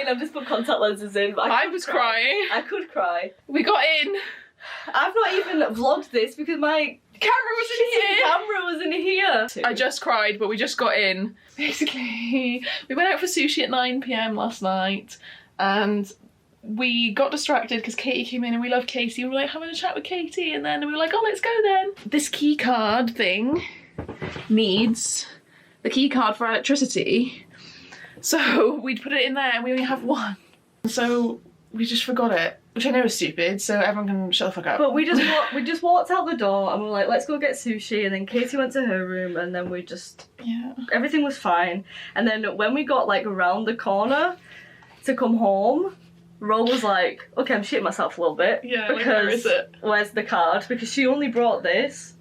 crying. I've just put contact lenses in. But I was crying. I could cry. We got in. I've not even vlogged this because my camera was in here. I just cried, but we just got in. Basically, we went out for sushi at 9 PM last night, and we got distracted because Katie came in, and we love Katie. We were like having a chat with Katie, and then we were like, oh, let's go then. This key card thing needs the key card for electricity. So we'd put it in there and we only have one. So we just forgot it, which I know is stupid, so everyone can shut the fuck up. But we just walked out the door and we were like, let's go get sushi, and then Katie went to her room, and then we just, everything was fine. And then when we got like around the corner to come home, Ro was like, okay, I'm shitting myself a little bit. Yeah, because where is it? Where's the card? Because she only brought this.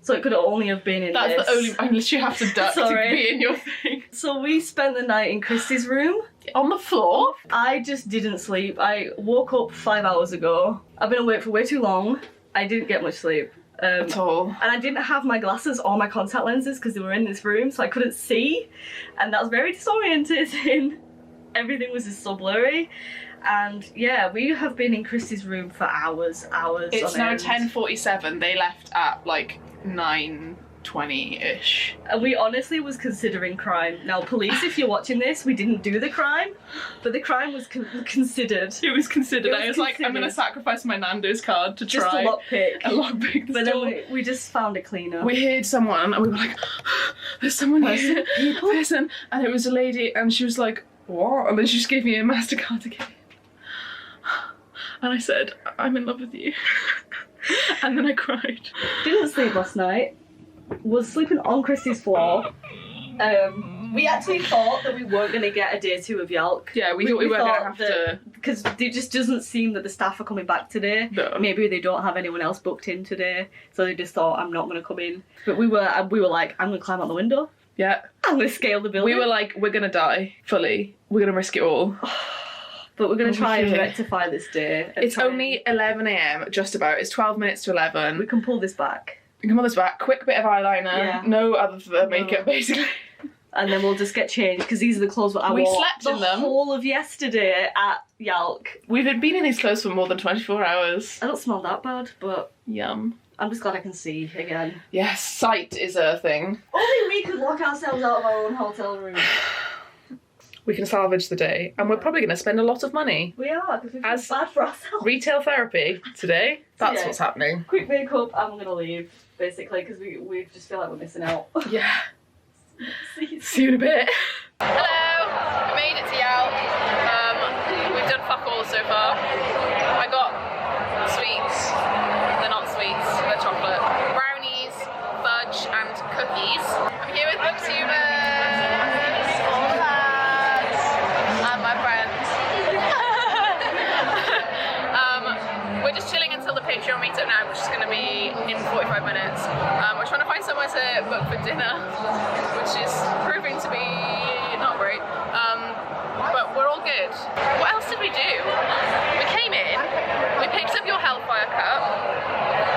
So it could only have been in That's this. the only, I literally have to duck to be in your thing. So we spent the night in Christy's room. On the floor? I just didn't sleep. I woke up 5 hours ago. I've been awake for way too long. I didn't get much sleep. At all. And I didn't have my glasses or my contact lenses because they were in this room, so I couldn't see. And that was very disorienting. Everything was just so blurry. And yeah, we have been in Christy's room for hours. It's on now end. 10:47. They left at like 9:20-ish. And we honestly was considering crime. Now, police, if you're watching this, we didn't do the crime, but the crime was considered. It was considered. I was like, I'm considered. gonna sacrifice my Nando's card to Just try a lockpick. a lockpick the But door. then we just found a cleaner. We heard someone and we were like, there's someone here. People? Person. And it was a lady and she was like, what? And then she just gave me a MasterCard again. And I said, I'm in love with you. And then I cried. Didn't sleep last night. Was sleeping on Christy's floor. We actually thought that we weren't going to get a day 2 of YALC. Yeah, we thought we weren't going to have to... Because it just doesn't seem that the staff are coming back today. No. Maybe they don't have anyone else booked in today, so they just thought, I'm not going to come in. But we were like, I'm going to climb out the window. Yeah. I'm going to scale the building. We were like, we're going to die fully. We're going to risk it all. But we're going to try and rectify this day. It's only 11 AM, just about. It's 12 minutes to 11. We can pull this back. We can pull this back. Quick bit of eyeliner. Yeah. No other makeup, basically. And then we'll just get changed, because these are the clothes that I We wore slept in them. the whole of yesterday at YALC. We've been in these clothes for more than 24 hours. I don't smell that bad, but Yum. I'm just glad I can see again. Yes, sight is a thing. Only we could lock ourselves out of our own hotel room. We can salvage the day, and we're probably going to spend a lot of money. We are, because we feel As bad for ourselves. Retail therapy today. That's Yeah. what's happening. Quick makeup, I'm going to leave, basically, because we just feel like we're missing out. Yeah. See you in a bit. Hello, we made it to YALC. We've done fuck all so far. I got sweets. They're not sweets, they're chocolate. Brownies, fudge, and cookies. I'm here with booktubers, all lads, and my friends. We're just chilling until the Patreon meetup now, which is going to be in 45 minutes. We're trying to find somewhere to book for dinner, which is proving to be not great, but we're all good. What else did we do? We came in, we picked up your Hellfire cup,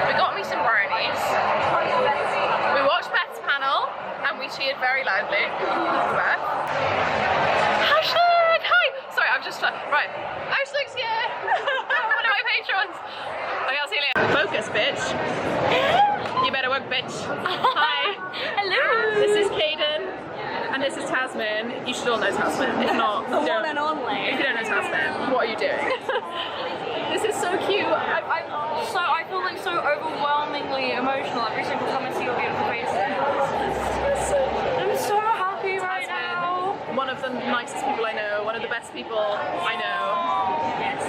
we got me some brownies, we watched Beth's panel, and we cheered very loudly for Beth. Hashtag! Hi! Sorry, I'm just right. Hashtag's here! One of my patrons! Okay, I'll see you later. Focus, bitch. You better work, bitch. Hi. Hello. This is Caden, and this is Tasman. You should all know Tasman. If not, The one and only. if you don't know Tasman, what are you doing? This is so cute. I feel like so overwhelmingly emotional every single time I see your beautiful faces. I'm so happy right now. One of the nicest people I know, one of the best people I know. Yes.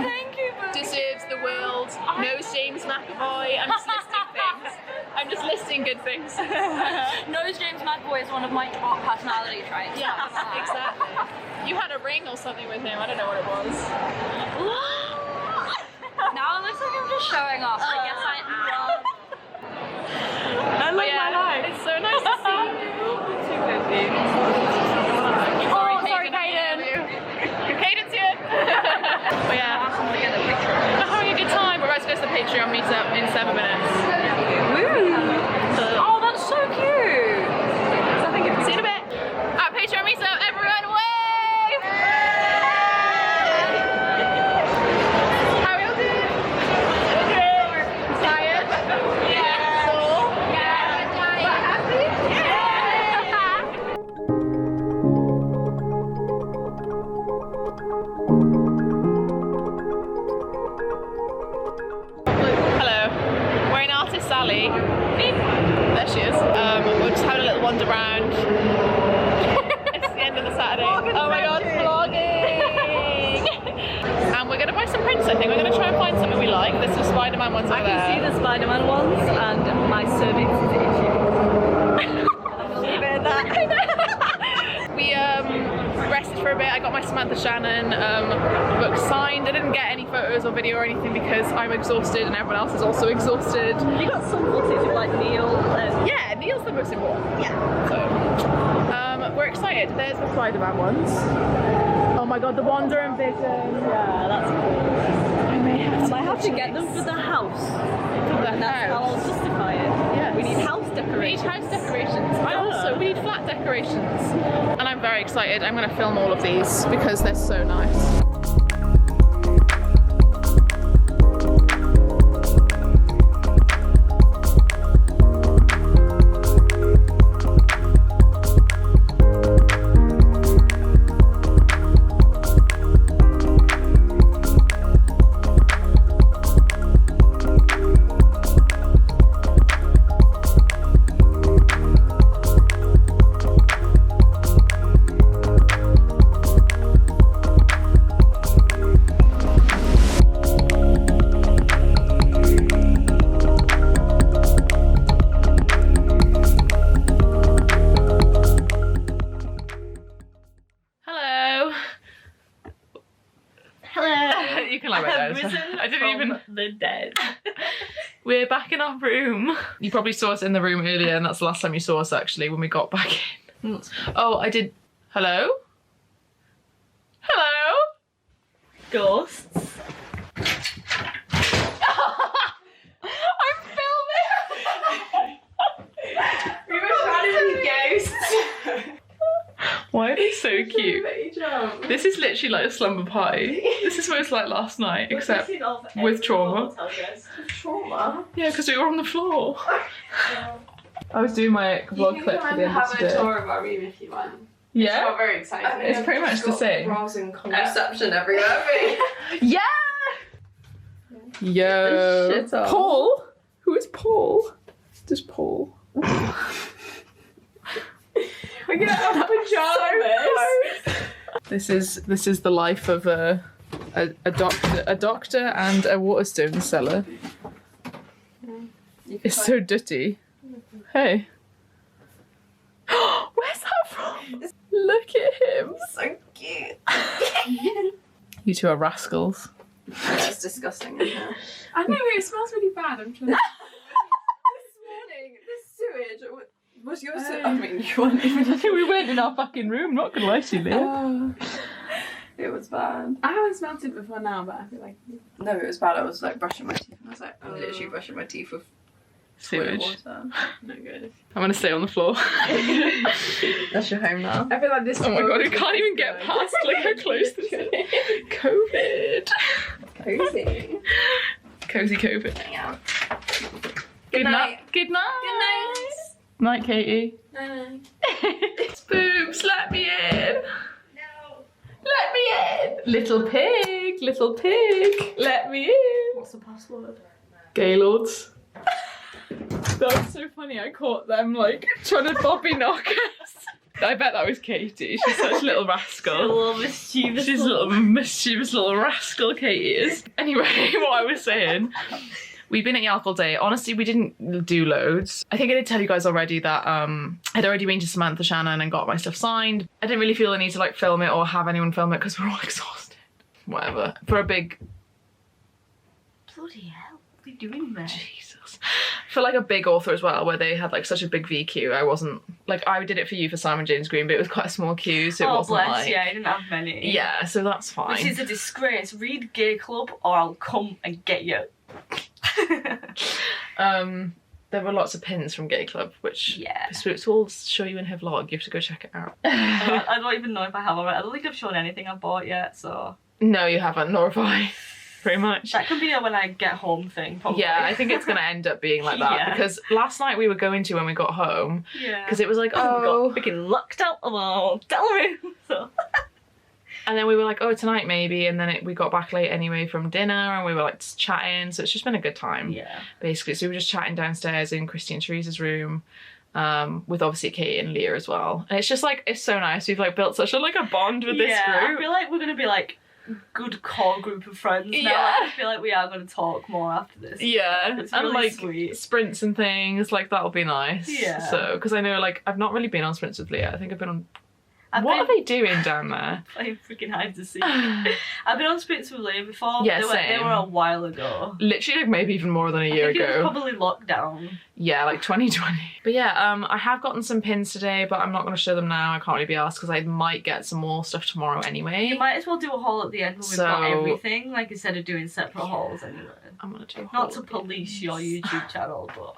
Thank you. Deserves the world. Knows James McAvoy. I'm just listing things. I'm just listing good things. Knows James McAvoy is one of my top personality traits. Yeah, exactly. You had a ring or something with him. I don't know what it was. Now it looks like I'm just showing off. I guess I am. I love my life. It's so nice to see you. Sorry, Caden. Caden's here. But yeah, we're having a good time. We're about to go to the Patreon meetup in 7 minutes. Oh, that's so cute. So I think it's see you in a bit. At Patreon meetup, everyone wave! Sally. Beep. There she is. We're just having a little wander around. It's the end of the Saturday. Oh my god, vlogging! And we're going to buy some prints, I think. We're going to try and find something we like. There's some Spider-Man ones over there. I can see the Spider-Man ones and my cervix is itchy. I'll leave it at that. We rested for a bit. I got my Samantha Shannon book signed. I didn't get any photos or video or anything because I'm exhausted and everyone else is also exhausted. You got some footage of like Neil and... Yeah, Neil's the most important. Yeah. So, we're excited. There's the Spider-Man ones. Oh my god, the Wonder and Vision. Yeah, that's cool. I might have to get them for the house. And that's how I'll justify it. Yes. We need house decorations. We need house decorations. We need flat decorations. And I'm very excited. I'm going to film all of these because they're so nice. You can lie right there. I didn't even. The dead. We're back in our room. You probably saw us in the room earlier, and that's the last time you saw us actually when we got back in. Oh, I did. Hello? Hello? Ghosts. I'm filming! We were trying to be ghosts. Why are they so cute? This is literally like a slumber party. This is what it's like last night, except with trauma. Trauma? Yeah, because we were on the floor. I was doing my vlog clip for the end of today. You can have a tour of our room if you want. Yeah? It's not very exciting. It's pretty much the same. Browsing contraception everywhere. Yeah! Yo! Shit off. Paul? Who is Paul? Just Paul. We're gonna have pajamas. This is the life of a doctor and a Waterstone seller. It's so dirty. Hey. Where's that from? Look at him. So cute. You two are rascals. That's disgusting in here. I know, it smells really bad. I'm trying to... This morning, the sewage was your sewage. I mean, you weren't even... We went in our fucking room, not gonna lie to you, Leah. It was bad. I haven't smelled it before now, but I feel like... No, it was bad. I was like brushing my teeth and I was like, I'm literally brushing my teeth with Sewage. water. No good. I'm gonna stay on the floor. That's your home now. I feel like this... Oh my god, we can't even get past like how close this is. COVID. Cozy. Cozy COVID. Yeah. Good night. Good night. Good night. Night, Katie. Night. Boobs, let me in. No. Let me in. Little pig, let me in. What's the password? Gaylords. That was so funny. I caught them like trying to Bobby knock us. I bet that was Katie. She's such a little rascal. A little mischievous. She's a little mischievous little rascal, Katie is. Anyway, what I was saying. We've been at YALC all day. Honestly, we didn't do loads. I think I did tell you guys already that I'd already been to Samantha Shannon and got my stuff signed. I didn't really feel the need to like film it or have anyone film it because we're all exhausted. Whatever. For a big... Bloody hell. What are you doing there? Jesus. For like a big author as well, where they had like such a big V queue, I wasn't... Like, I did it for you for Simon James Green, but it was quite a small queue, so it wasn't bless, like... yeah, I didn't have many. Yeah, so that's fine. This is a disgrace. Read Gay Club or I'll come and get you. There were lots of pins from Gay Club, which yeah. So we'll show you in her vlog. You have to go check it out. I don't even know if I have already. I don't think I've shown anything I've bought yet, so... No, you haven't, nor have I. Pretty much. That could be a when I get home thing, probably. Yeah, I think it's going to end up being like that. Yeah. Because last night we were going to when we got home. Yeah. Because it was like, We got freaking locked out of our hotel room, so... And then we were like, oh, tonight maybe. And then we got back late anyway from dinner and we were like chatting. So it's just been a good time. Yeah. Basically. So we were just chatting downstairs in Christy and Teresa's room. With obviously Kate and Leah as well. And it's just like, it's so nice. We've like built such a bond with this group. I feel like we're going to be like good core group of friends now. Yeah. Like, I feel like we are going to talk more after this. Yeah. It's and really like sweet. sprints and things, like that'll be nice. Yeah. So, because I know like I've not really been on sprints with Leah. I think I've been on... What are they doing down there? Playing freaking hide and seek. I've been on sprints with Leah before. Yeah, they were a while ago. Literally like maybe even more than a year I think ago. it was probably lockdown. Yeah, like 2020. But yeah, I have gotten some pins today, but I'm not going to show them now. I can't really be asked because I might get some more stuff tomorrow anyway. You might as well do a haul at the end when we've got everything, like instead of doing separate hauls anyway. I'm going to do a Not haul to at the end. police your YouTube channel, but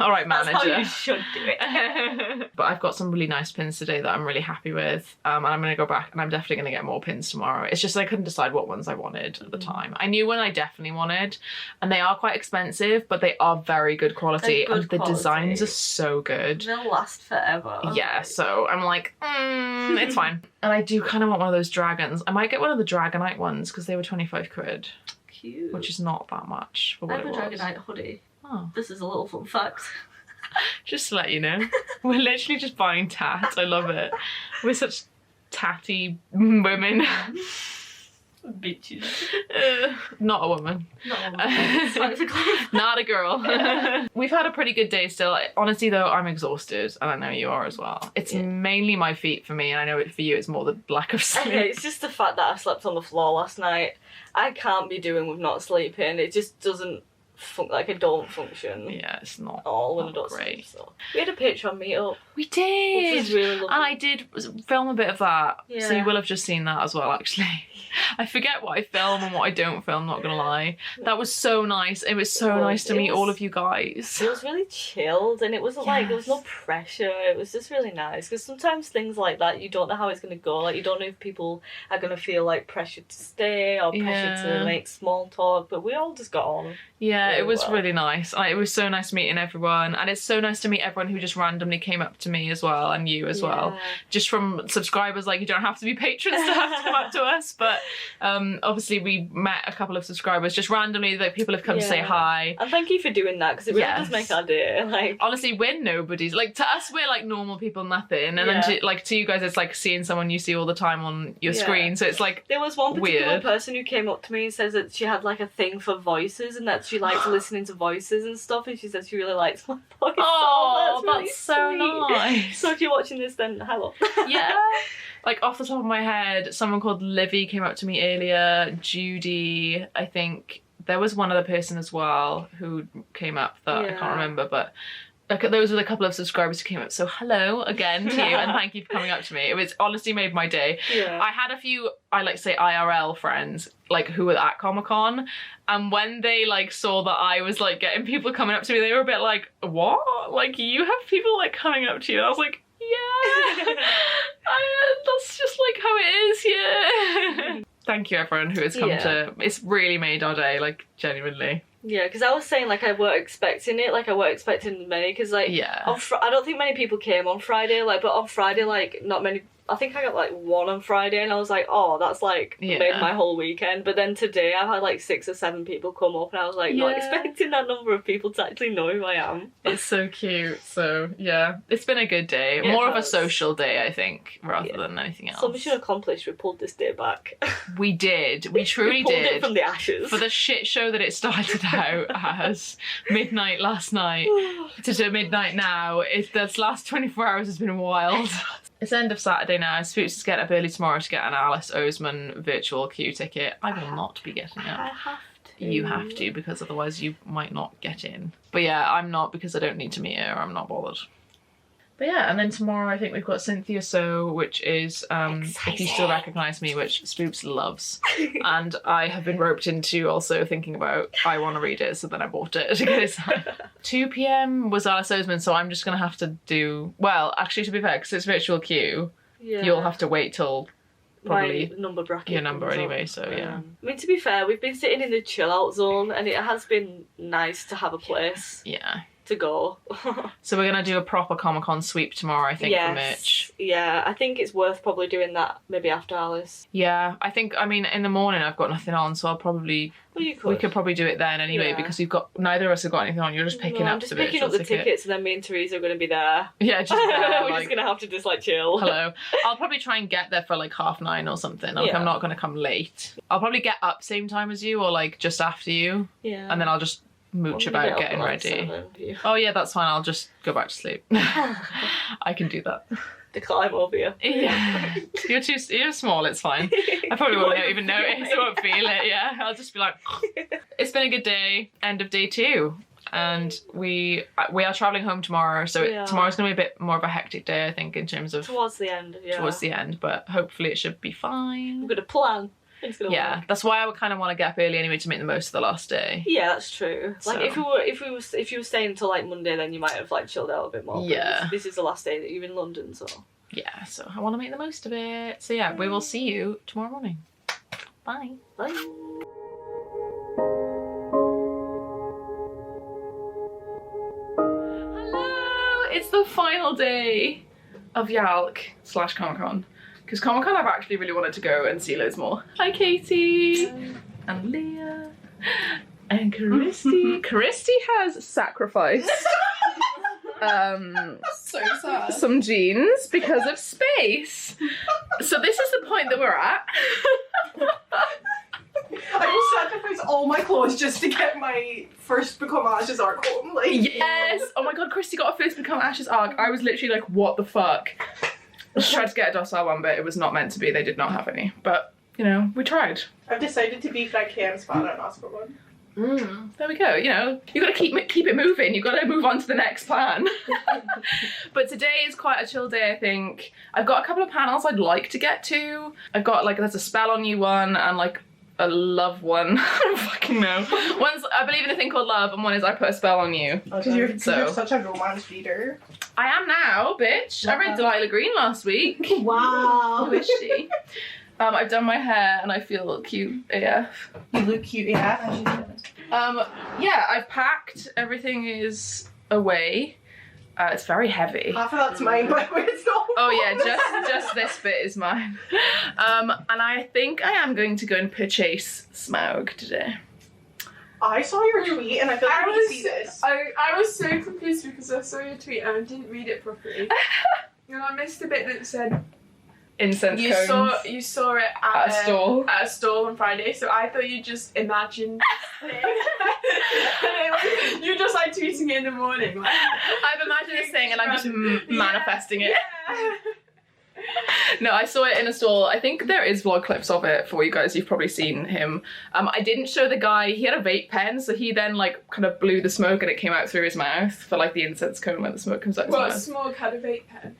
All right, manager. that's how you should do it. But I've got some really nice pins today that I'm really happy with. And I'm going to go back and I'm definitely going to get more pins tomorrow. It's just I couldn't decide what ones I wanted at the time. I knew one I definitely wanted and they are quite expensive, but they are very good quality. They're good and the quality. designs are so good. They'll last forever. Yeah, so I'm like, it's fine. And I do kind of want one of those dragons. I might get one of the Dragonite ones because they were 25 quid. Cute. Which is not that much for what I have it a was. Dragonite hoodie. Oh. This is a little fun fact. Just to let you know. We're literally just buying tat. I love it. We're such tatty women. Bitches. Not a woman. Not Not a girl. We've had a pretty good day still. Honestly though, I'm exhausted and I know you are as well. It's mainly my feet for me and I know for you it's more the lack of sleep. It's just the fact that I slept on the floor last night. I can't be doing with not sleeping. It just doesn't like I don't function. Yeah, it's not at all when I not don't great. sleep. So. We had a Patreon meetup. We did! Which was really lovely. And I did film a bit of that. Yeah. So you will have just seen that as well, actually. I forget what I film and what I don't film, not gonna lie. That was so nice. It was so nice to meet all of you guys. It was really chilled and it wasn't like, there was no pressure. It was just really nice. Because sometimes things like that, you don't know how it's going to go. Like, you don't know if people are going to feel like pressured to stay or pressured to make small talk. But we all just got on. Yeah, it was well. really nice. It was so nice meeting everyone. And it's so nice to meet everyone who just randomly came up to me as well, and you as well. Just from subscribers, like you don't have to be patrons to have to come up to us. But obviously we met a couple of subscribers just randomly, like people have come to say hi. And thank you for doing that because it really does make our day. Like, honestly, we're nobodies. Like to us, we're like normal people, nothing. And then to you guys, it's like seeing someone you see all the time on your screen. So it's like there was one particular weird person who came up to me and says that she had like a thing for voices and that she likes listening to voices and stuff. And she says she really likes my voice. Oh, really that's so sweet. nice. So if you're watching this, then hello. Yeah. Like off the top of my head, someone called Livy came up to me earlier. Judy, I think there was one other person as well who came up that I can't remember, but like those were the couple of subscribers who came up. So hello again to you and thank you for coming up to me. It was honestly made my day. I had a few, I like to say IRL friends, like who were at Comic-Con, and when they like saw that I was like getting people coming up to me, they were a bit like, what? Like you have people like coming up to you? And I was like, yeah, that's just like how it is, yeah. Thank you everyone who has come to, it's really made our day, like genuinely. Yeah, because I was saying like I weren't expecting it, like I weren't expecting many, because like I don't think many people came on Friday, like, but on Friday like not many. I think I got like one on Friday and I was like, oh, that's like made my whole weekend. But then today I've had like 6 or 7 people come up and I was like not expecting that number of people to actually know who I am. It's so cute. So yeah, it's been a good day. More of a social day, I think, rather than anything else. So mission accomplished, we pulled this day back. We did. We truly pulled did. It from the ashes. For the shit show that it started out as midnight last night to midnight now, this last 24 hours has been wild. It's end of Saturday now. Spooks is getting up early tomorrow to get an Alice Oseman virtual queue ticket. I will not be getting up. I have to. You have to, because otherwise you might not get in. But yeah, I'm not, because I don't need to meet her. I'm not bothered. But yeah, and then tomorrow I think we've got Cynthia So, which is If You Still Recognise Me, which Spooks loves. And I have been roped into also thinking about, I want to read it, so then I bought it to get it signed. 2 PM was Alice Oseman, so I'm just going to have to do, well, actually to be fair, because it's virtual queue, you'll have to wait till probably my number bracket your number anyway, so yeah. I mean, to be fair, we've been sitting in the chill out zone and it has been nice to have a place. Yeah. to go. So we're gonna do a proper Comic-Con sweep tomorrow, I think, for Mitch. Yeah, I think it's worth probably doing that maybe after Alice. Yeah, I mean, in the morning I've got nothing on, so I'll probably... Well, you could. We could probably do it then anyway, because neither of us have got anything on. You're just picking up I'm just the picking up the tickets, and then me and Teresa are going to be there. Yeah, just there, We're just going to have to just like chill. Hello. I'll probably try and get there for like 9:30 or something. Like, I'm not going to come late. I'll probably get up same time as you, or like just after you. Yeah. And then I'll just mooch about getting ready. Oh yeah, that's fine. I'll just go back to sleep. I can do that. To climb over you. Yeah. You're small, it's fine. I probably won't even notice. I won't feel it, yeah. I'll just be like, it's been a good day. End of day 2. And we are travelling home tomorrow, so tomorrow's going to be a bit more of a hectic day, I think, in terms of... Towards the end, but hopefully it should be fine. We've got a plan. Yeah, that's why I would kind of want to get up early anyway to make the most of the last day. Yeah, that's true. Like if you were staying until like Monday, then you might have like chilled out a bit more. Yeah. This is the last day that you're in London, so. Yeah, so I want to make the most of it. So yeah, we will see you tomorrow morning. Bye. Bye. Hello! It's the final day of YALC / Comic-Con. Because Comic-Con I've actually really wanted to go and see loads more. Hi Katie! And Leah. And Christy. Christy has sacrificed So sad. some jeans because of space. So this is the point that we're at. I will sacrifice all my clothes just to get my first Become Ashes arc home. Like, Yes! Oh my god, Christy got a first Become Ashes arc. I was literally like, what the fuck? I tried to get a docile one, but it was not meant to be. They did not have any. But, you know, we tried. I've decided to be Frankie and Spanner and ask for one. There we go. You know, you got to keep it moving. You got to move on to the next plan. But today is quite a chill day, I think. I've got a couple of panels I'd like to get to. I've got like there's a spell on you one and like a love one. I don't fucking know. One's I believe in a thing called love, and one is I put a spell on you. Because you're such a romance reader. I am now, bitch. I read Delilah Green last week. Wow. Who is she? I've done my hair and I feel cute AF. You look cute, yeah. Yeah, I've packed. Everything is away. It's very heavy. Half of that's mine, by the way, it's not. Oh yeah, just this bit is mine. And I think I am going to go and purchase Smaug today. I saw your tweet and I feel like I need to see this. I was so confused because I saw your tweet and I didn't read it properly. And I missed the bit that said Incense you cones. saw it at a stall. At a stall on Friday, so I thought you just imagined this thing. And you just like tweeting it in the morning. Like, I've imagined this thing and I'm just manifesting it. Yeah. No, I saw it in a stall. I think there is vlog clips of it for you guys. You've probably seen him. I didn't show the guy. He had a vape pen, so he then like kind of blew the smoke and it came out through his mouth for like the incense cone when the smoke comes out his mouth. Smaug had a vape pen.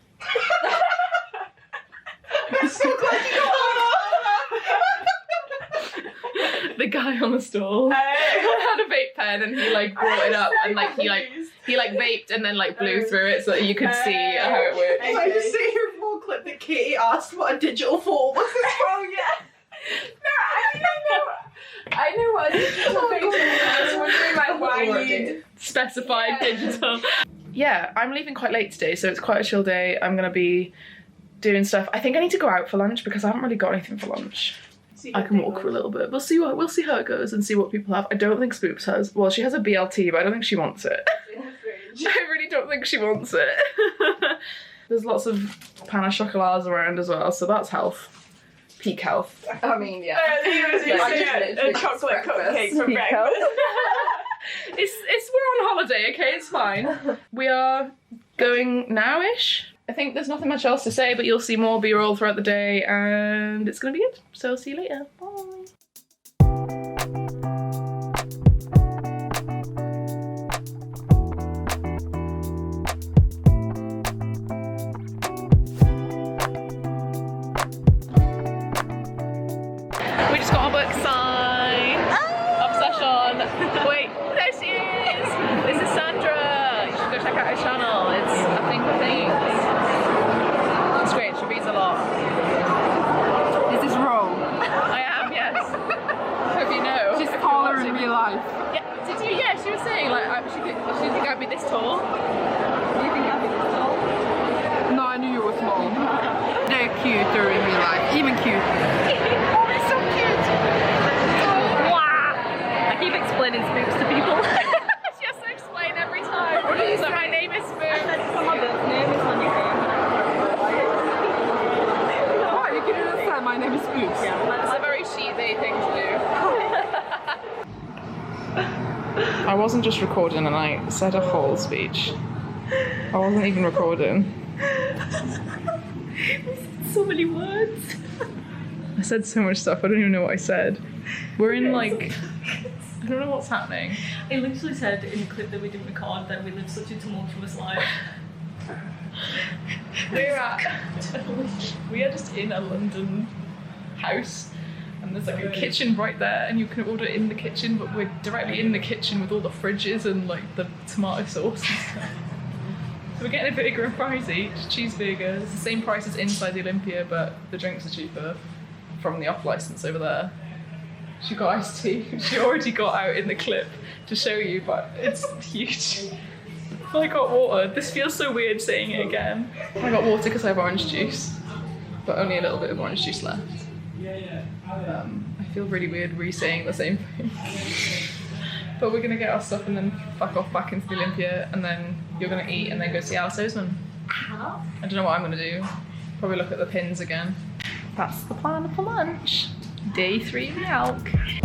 I'm so glad you know. The guy on the stall had a vape pen and he like brought it up and like he vaped and then like blew through it so that you could see how it worked. Can I just say your full clip that Katie asked what a digital photo was? Oh yeah. No, I know what a digital photo is. I was wondering like why you specified digital. Yeah, I'm leaving quite late today, so it's quite a chill day. I'm gonna be doing stuff. I think I need to go out for lunch because I haven't really got anything for lunch. I can walk for a little bit. We'll see how it goes and see what people have. I don't think Spoops has. Well, she has a BLT, but I don't think she wants it. I really don't think she wants it. There's lots of pain au chocolats around as well, so that's health. Peak health. I mean, yeah. he was using a chocolate cupcake for breakfast. It's we're on holiday, okay? It's fine. We are going now-ish. I think there's nothing much else to say, but you'll see more B-roll throughout the day and it's gonna be good. So see you later. Bye. We just got our book signed. Obsession. Wait, there she is. This is Sandra. You should go check out her channel. It's a thing for things. It's great. She reads a lot. Is this wrong? I am, yes. Hope you know. She's taller in real life. Yeah. Did you? Yeah. She was saying like she think I'd be this tall. Do you think I'd be this tall? No, I knew you were small. They're cuter in real life, even cute. Oh, it's so cute! Wow! I keep explaining Spooks to people. She has to explain every time. So my name is Spook. My birth name is when you came. Oh, you can understand my name is Spooks. It's a very she-they thing to do. I wasn't just recording and I said a whole speech. I wasn't even recording. So many words. I said so much stuff, I don't even know what I said. We're in like... I don't know what's happening. I literally said in the clip that we didn't record that we lived such a tumultuous life. We are just in a London house and there's like a kitchen right there and you can order in the kitchen, but we're directly in the kitchen with all the fridges and like the tomato sauce and stuff. So we're getting a burger and fries each, cheeseburger. It's the same price as inside the Olympia, but the drinks are cheaper from the off license over there. She got iced tea. She already got out in the clip to show you, but it's huge. I got water. This feels so weird saying it again. I got water because I have orange juice, but only a little bit of orange juice left. I feel really weird re-saying the same thing. But we're gonna get our stuff and then fuck off back into the Olympia, and then you're gonna eat and then go see Alice Oseman. I don't know what I'm gonna do. Probably look at the pins again. That's the plan for lunch. Day 3 of the YALC.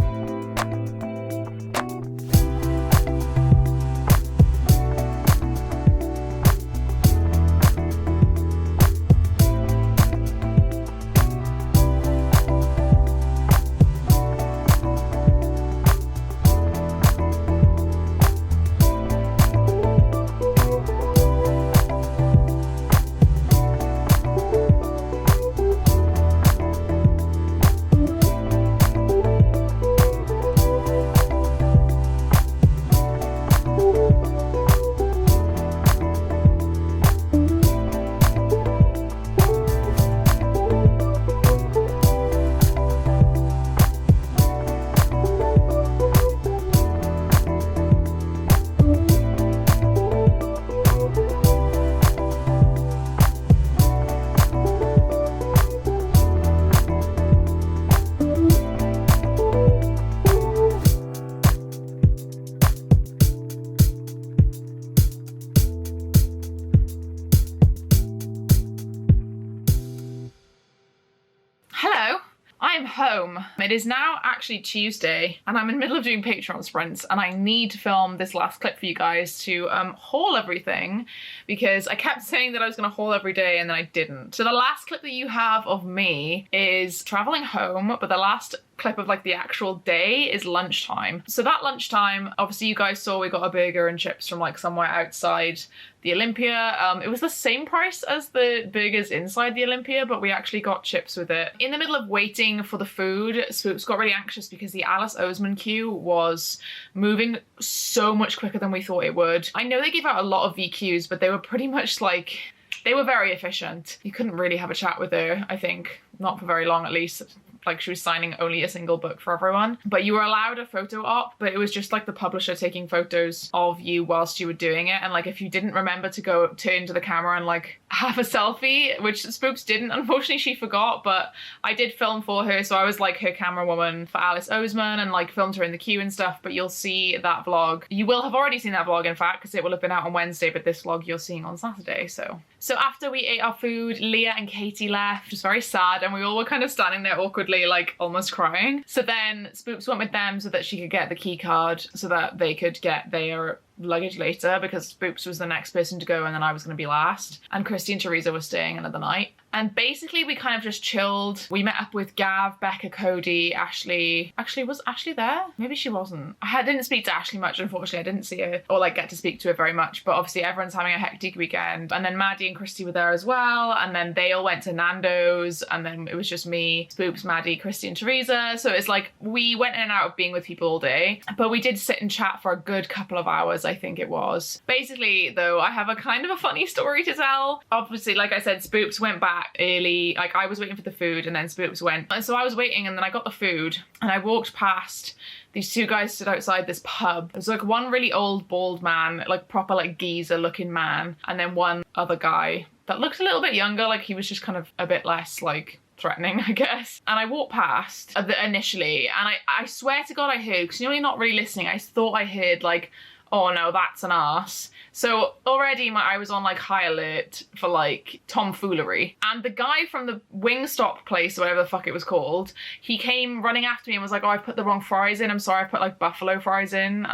I'm home. It is now actually Tuesday and I'm in the middle of doing Patreon sprints and I need to film this last clip for you guys to haul everything, because I kept saying that I was going to haul every day and then I didn't. So the last clip that you have of me is traveling home, but the last clip of like the actual day is lunchtime. So that lunchtime, obviously you guys saw we got a burger and chips from like somewhere outside the Olympia. It was the same price as the burgers inside the Olympia, but we actually got chips with it. In the middle of waiting for the food, Spooks got really anxious because the Alice Oseman queue was moving so much quicker than we thought it would. I know they gave out a lot of VQs, but they were pretty much like, they were very efficient. You couldn't really have a chat with her, I think. Not for very long, at least. Like she was signing only a single book for everyone. But you were allowed a photo op, but it was just like the publisher taking photos of you whilst you were doing it. And like if you didn't remember to go turn to the camera and like have a selfie, which Spooks didn't, unfortunately she forgot, but I did film for her. So I was like her camera woman for Alice Oseman and like filmed her in the queue and stuff. But you'll see that vlog. You will have already seen that vlog, in fact, because it will have been out on Wednesday, but this vlog you're seeing on Saturday. So after we ate our food, Leah and Katie left, which was very sad, and we all were kind of standing there awkwardly, like almost crying. So then Spooks went with them so that she could get the key card so that they could get their luggage later, because Spooks was the next person to go and then I was going to be last. And Christy and Teresa were staying another night. And basically we kind of just chilled. We met up with Gav, Becca, Cody, Ashley. Actually, was Ashley there? Maybe she wasn't. I didn't speak to Ashley much, unfortunately. I didn't see her or like get to speak to her very much, but obviously everyone's having a hectic weekend. And then Maddie and Christy were there as well. And then they all went to Nando's, and then it was just me, Spooks, Maddie, Christy and Teresa. So it's like we went in and out of being with people all day, but we did sit and chat for a good couple of hours, I think it was. Basically though, I have a kind of a funny story to tell. Obviously, like I said, Spooks went back early. Like I was waiting for the food and then Spooks went. And so I was waiting and then I got the food and I walked past these two guys stood outside this pub. It was like one really old bald man, like proper like geezer looking man, and then one other guy that looked a little bit younger, like he was just kind of a bit less like threatening, I guess. And I walked past initially, and I swear to God I heard, because you know you're not really listening, I thought I heard like, oh no, that's an arse. So already I was on like high alert for like tomfoolery. And the guy from the Wingstop place, or whatever the fuck it was called, he came running after me and was like, oh, I've put the wrong fries in. I'm sorry, I put like buffalo fries in.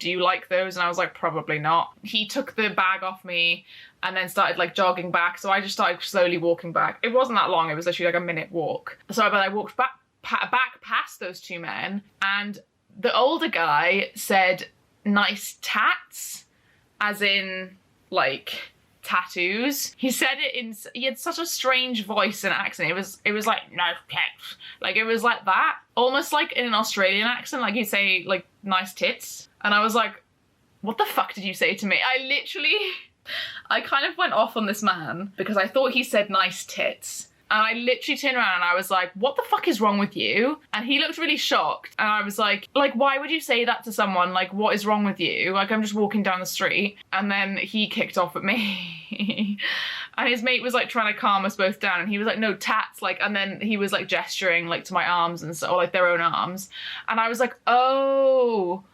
Do you like those? And I was like, probably not. He took the bag off me and then started like jogging back. So I just started slowly walking back. It wasn't that long. It was literally like a minute walk. So I walked back past those two men, and the older guy said, nice tats, as in like tattoos. He said it he had such a strange voice and accent. It was like, nice tats, like it was like that, almost like in an Australian accent, like he'd say like nice tits. And I was like, what the fuck did you say to me? I kind of went off on this man because I thought he said nice tits. And I literally turned around and I was like, what the fuck is wrong with you? And he looked really shocked. And I was like, why would you say that to someone? Like, what is wrong with you? Like, I'm just walking down the street. And then he kicked off at me. And his mate was like trying to calm us both down. And he was like, no, tats. Like, and then he was like gesturing like to my arms and so, or like their own arms. And I was like, oh,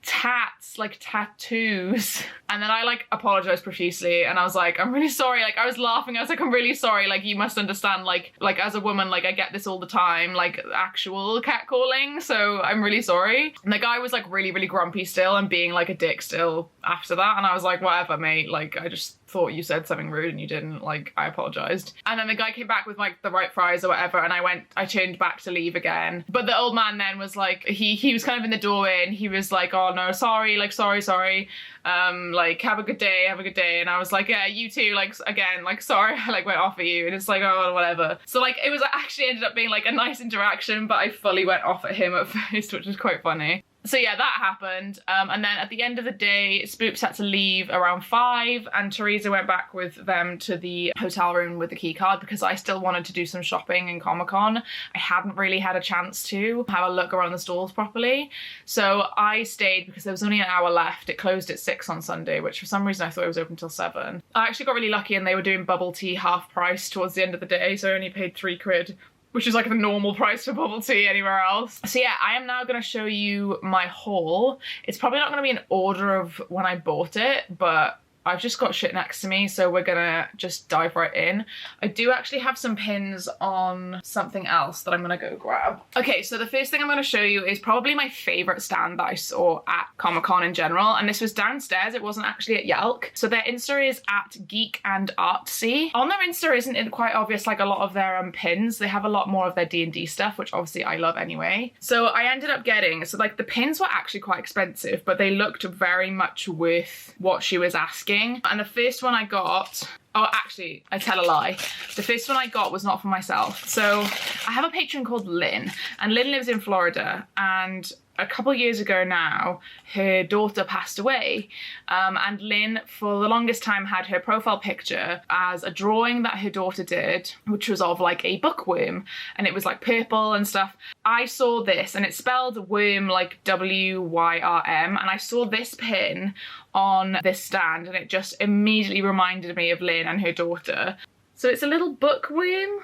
tats, like tattoos. And then I like apologized profusely and I was like, I'm really sorry. Like I was laughing, I was like, I'm really sorry, like you must understand, like as a woman, like I get this all the time, like actual catcalling, so I'm really sorry. And the guy was like really, really grumpy still and being like a dick still after that. And I was like, whatever, mate, like I just thought you said something rude and you didn't, like I apologized. And then the guy came back with like the right fries or whatever, and I turned back to leave again. But the old man then was like, he was kind of in the doorway and he was like, oh no, sorry, like sorry, like have a good day. And I was like, yeah, you too, like again, like sorry I like went off at you. And it's like, oh whatever. So like it was actually ended up being like a nice interaction, but I fully went off at him at first, which was quite funny. So yeah, that happened. And then at the end of the day, Spoops had to leave around 5 and Teresa went back with them to the hotel room with the key card because I still wanted to do some shopping in Comic-Con. I hadn't really had a chance to have a look around the stalls properly. So I stayed because there was only an hour left. It closed at 6 on Sunday, which for some reason I thought it was open till 7. I actually got really lucky and they were doing bubble tea half price towards the end of the day, so I only paid £3, which is like the normal price for bubble tea anywhere else. So yeah, I am now gonna show you my haul. It's probably not gonna be in order of when I bought it, but I've just got shit next to me, so we're gonna just dive right in. I do actually have some pins on something else that I'm gonna go grab. Okay, so the first thing I'm gonna show you is probably my favorite stand that I saw at Comic-Con in general, and this was downstairs, it wasn't actually at YALC. So their Insta is at Geek and Artsy. On their Insta isn't it quite obvious like a lot of their pins. They have a lot more of their D&D stuff, which obviously I love anyway. So I ended up getting, so like the pins were actually quite expensive, but they looked very much worth what she was asking. And the first one I got, oh actually I tell a lie, the first one I got was not for myself. So I have a patron called Lynn, and Lynn lives in Florida, and a couple years ago now her daughter passed away, and Lynn for the longest time had her profile picture as a drawing that her daughter did, which was of like a bookworm, and it was like purple and stuff. I saw this and it's spelled worm like W-Y-R-M, and I saw this pin on this stand and it just immediately reminded me of Lynn and her daughter. So it's a little bookworm.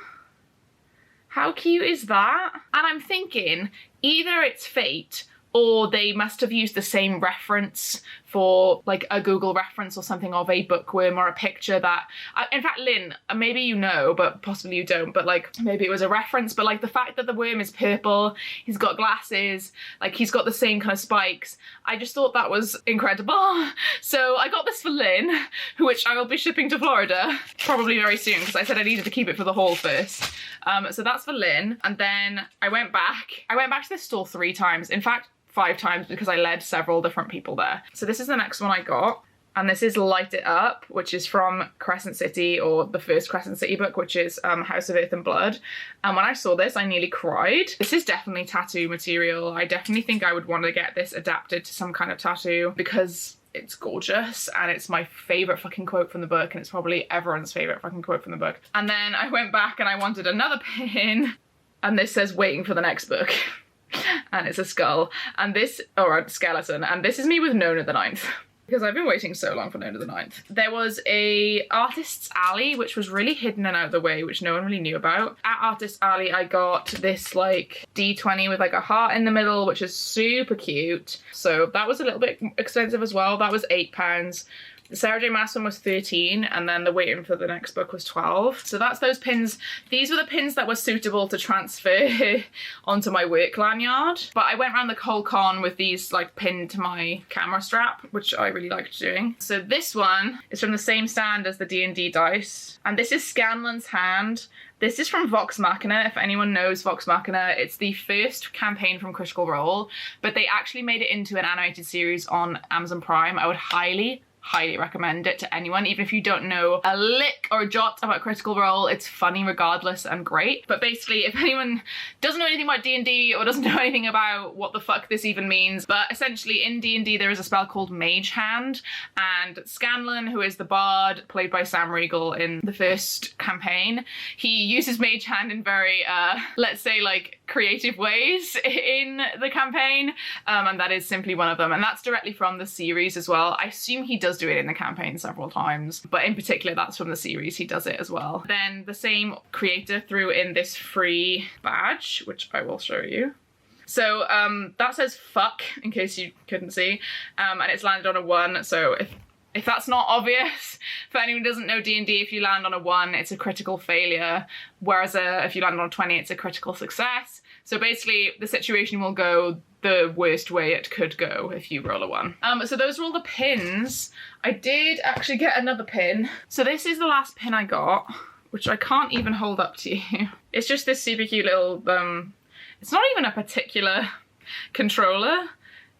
How cute is that? And I'm thinking either it's fate or they must have used the same reference for like a Google reference or something of a bookworm or a picture that, in fact Lynn, maybe you know, but possibly you don't, but like maybe it was a reference, but like the fact that the worm is purple, he's got glasses, like he's got the same kind of spikes, I just thought that was incredible. So I got this for Lynn, which I will be shipping to Florida probably very soon because I said I needed to keep it for the haul first. So that's for Lynn, and then I went back to this store 3 times, in fact 5 times because I led several different people there. So this is the next one I got, and this is Light It Up, which is from Crescent City, or the first Crescent City book, which is House of Earth and Blood. And when I saw this, I nearly cried. This is definitely tattoo material. I definitely think I would want to get this adapted to some kind of tattoo because it's gorgeous and it's my favorite fucking quote from the book, and it's probably everyone's favorite fucking quote from the book. And then I went back and I wanted another pin, and this says waiting for the next book. and it's a skull, and this, or a skeleton, and this is me with Nona the Ninth. Because I've been waiting so long for Nona the Ninth. There was a Artist's Alley, which was really hidden and out of the way, which no one really knew about. At Artist's Alley, I got this like D20 with like a heart in the middle, which is super cute. So that was a little bit expensive as well. That was £8. The Sarah J Maas one was 13, and then the waiting for the next book was 12. So that's those pins. These were the pins that were suitable to transfer onto my work lanyard. But I went around the whole con with these like pinned to my camera strap, which I really liked doing. So this one is from the same stand as the D&D dice. And this is Scanlan's Hand. This is from Vox Machina. If anyone knows Vox Machina, it's the first campaign from Critical Role, but they actually made it into an animated series on Amazon Prime. I would highly recommend it to anyone, even if you don't know a lick or a jot about Critical Role. It's funny regardless and great. But basically, if anyone doesn't know anything about D&D or doesn't know anything about what the fuck this even means, but essentially in D&D there is a spell called Mage Hand, and Scanlan, who is the bard played by Sam Riegel in the first campaign, he uses Mage Hand in very let's say like creative ways in the campaign, and that is simply one of them, and that's directly from the series as well. I assume he does do it in the campaign several times, but in particular that's from the series, he does it as well. Then the same creator threw in this free badge, which I will show you. So that says fuck, in case you couldn't see, and it's landed on a 1, so if that's not obvious, for anyone who doesn't know D&D, if you land on a 1, it's a critical failure, whereas if you land on a 20, it's a critical success. So basically, the situation will go the worst way it could go if you roll a 1. So those are all the pins. I did actually get another pin. So this is the last pin I got, which I can't even hold up to you. It's just this super cute little, it's not even a particular controller.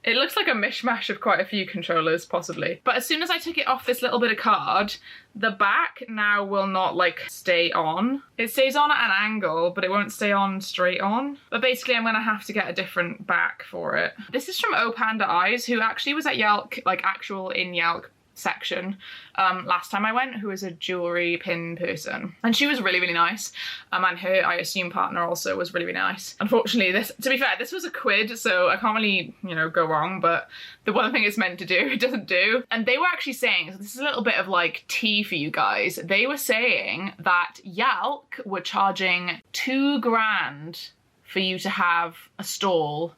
It looks like a mishmash of quite a few controllers, possibly. But as soon as I took it off this little bit of card, the back now will not like stay on. It stays on at an angle, but it won't stay on straight on. But basically I'm gonna have to get a different back for it. This is from O Panda Eyes, who actually was at YALC, like actual in YALC section last time I went, who is a jewelry pin person, and she was really nice, and her, I assume, partner also was really nice. Unfortunately, this, to be fair, this was a quid, so I can't really, you know, go wrong, but the one thing it's meant to do, it doesn't do. And they were actually saying, so this is a little bit of like tea for you guys, they were saying that YALC were charging $2,000 for you to have a stall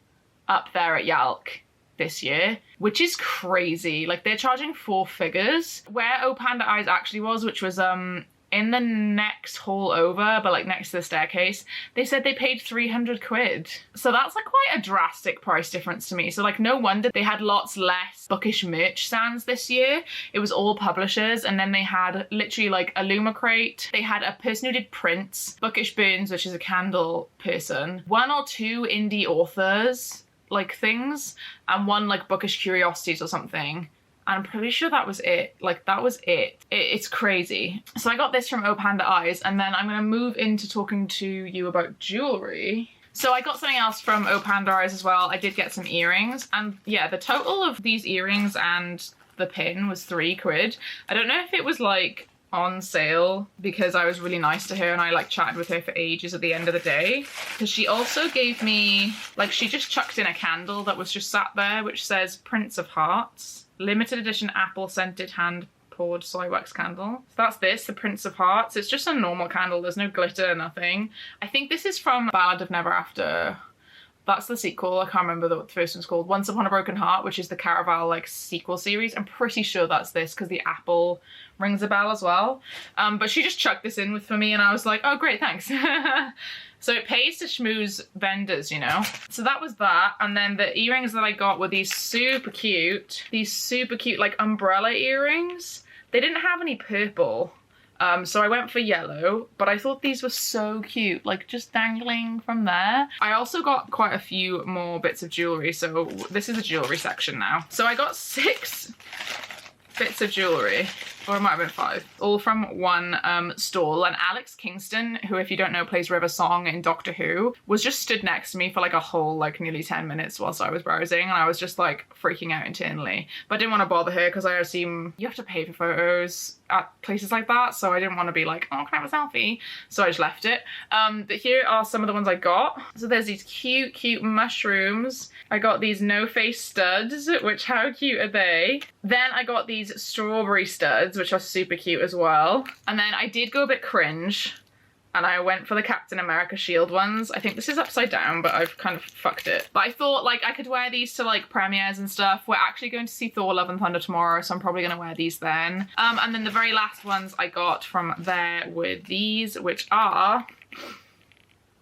up there at YALC this year, which is crazy. Like, they're charging 4 figures. Where O Panda Eyes actually was, which was in the next hall over, but like next to the staircase, they said they paid 300 quid. So that's like quite a drastic price difference to me. So like, no wonder they had lots less bookish merch stands this year. It was all publishers, and then they had literally like a Lumacrate, they had a person who did prints, Bookish Burns, which is a candle person, 1 or 2 indie authors like things, and 1 like Bookish Curiosities or something. And I'm pretty sure that was it. Like, that was it. It's crazy. So I got this from O Panda Eyes, and then I'm gonna move into talking to you about jewelry. So I got something else from O Panda Eyes as well. I did get some earrings, and yeah, the total of these earrings and the pin was 3 quid. I don't know if it was like on sale because I was really nice to her and I like chatted with her for ages at the end of the day, because she also gave me, like, she just chucked in a candle that was just sat there which says Prince of Hearts, limited edition apple scented hand poured soy wax candle. So that's this, the Prince of Hearts. It's just a normal candle, there's no glitter, nothing. I think this is from Ballad of Never After. That's the sequel. I can't remember what the first one's called. Once Upon a Broken Heart, which is the Caraval like sequel series. I'm pretty sure that's this because the apple rings a bell as well. But she just chucked this in for me and I was like, oh great, thanks. So it pays to schmooze vendors, you know. So that was that. And then the earrings that I got were these super cute like umbrella earrings. They didn't have any purple. So I went for yellow, but I thought these were so cute, like just dangling from there. I also got quite a few more bits of jewelry, so this is the jewelry section now. So I got 6 bits of jewellery, or it might have been 5, all from one stall. And Alex Kingston, who if you don't know plays River Song in Doctor Who, was just stood next to me for like a whole like nearly 10 minutes whilst I was browsing, and I was just like freaking out internally. But I didn't want to bother her because I assume you have to pay for photos at places like that, so I didn't want to be like, oh, can I have a selfie? So I just left it. But here are some of the ones I got. So there's these cute mushrooms. I got these no-face studs, which how cute are they? Then I got these strawberry studs, which are super cute as well. And then I did go a bit cringe, and I went for the Captain America shield ones. I think this is upside down, but I've kind of fucked it. But I thought like I could wear these to like premieres and stuff. We're actually going to see Thor Love and Thunder tomorrow, so I'm probably gonna wear these then. And then the very last ones I got from there were these, which are